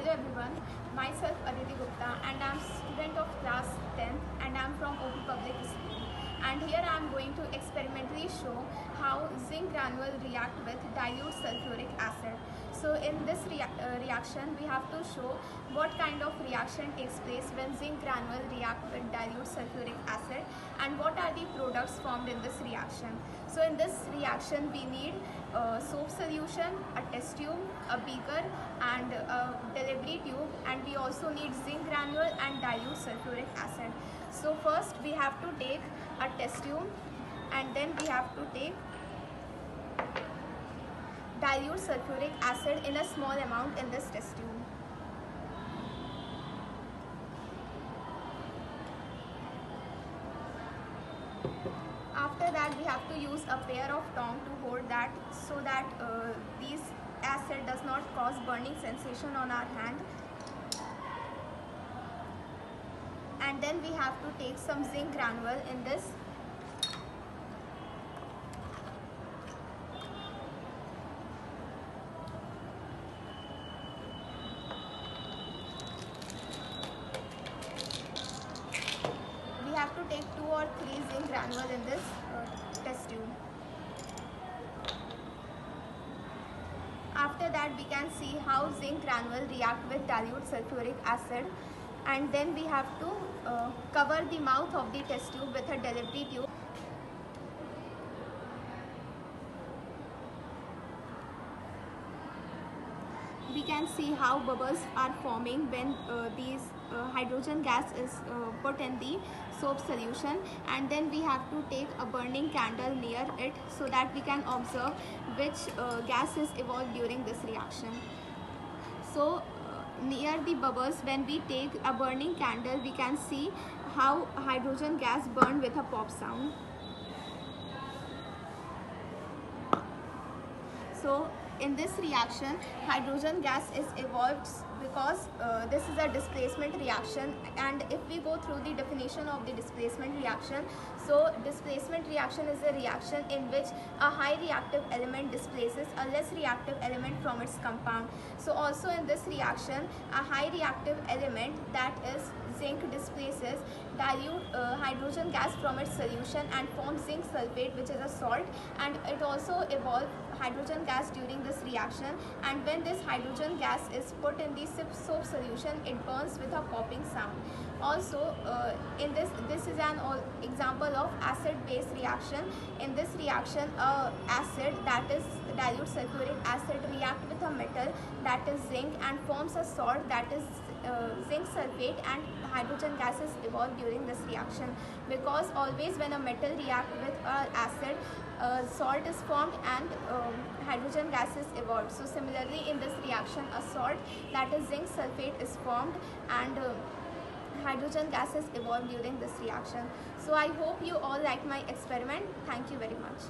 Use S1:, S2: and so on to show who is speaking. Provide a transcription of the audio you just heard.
S1: Hello everyone, myself Aditi Gupta and I am student of class 10th and I am from OP Public School. And here I am going to experimentally show how zinc granule react with dilute sulfuric acid. So in this reaction we have to show what kind of reaction takes place when zinc granule react with dilute sulfuric acid and what are the products formed in this reaction. So in this reaction we need soap solution, a test tube, a beaker and a delivery tube, and we also need zinc granule and dilute sulfuric acid. So first we have to take a test tube and then we have to take dilute sulfuric acid in a small amount in this test tube. After that we have to use a pair of tongs to hold that so that this acid does not cause burning sensation on our hand. And then we have to take some zinc granule in this. We have to take 2 or 3 zinc granule in this test tube. After that we can see how zinc granule react with dilute sulfuric acid, and then we have to cover the mouth of the test tube with a delivery tube. We can see how bubbles are forming when these hydrogen gas is put in the soap solution, and then we have to take a burning candle near it so that we can observe which gases evolved during this reaction. So near the bubbles, when we take a burning candle, we can see how hydrogen gas burned with a pop sound. So in this reaction, hydrogen gas is evolved because this is a displacement reaction, and if we go through the definition of the displacement reaction, so displacement reaction is a reaction in which a high reactive element displaces a less reactive element from its compound. So also in this reaction, a high reactive element, that is zinc, displaces dilute hydrogen gas from its solution and forms zinc sulfate, which is a salt, and it also evolves hydrogen gas during this reaction, and when this hydrogen gas is put in the soap solution, it burns with a popping sound. Also in this is an example of acid base reaction. In this reaction, acid, that is dilute sulfuric acid, react with a metal, that is zinc, and forms a salt, that is zinc sulfate, and hydrogen gases evolve during this reaction, because always when a metal react with acid, salt is formed and hydrogen gases evolved. So similarly in this reaction, a salt, that is zinc sulfate, is formed and hydrogen gases evolve during this reaction. So I hope you all like my experiment. Thank you very much.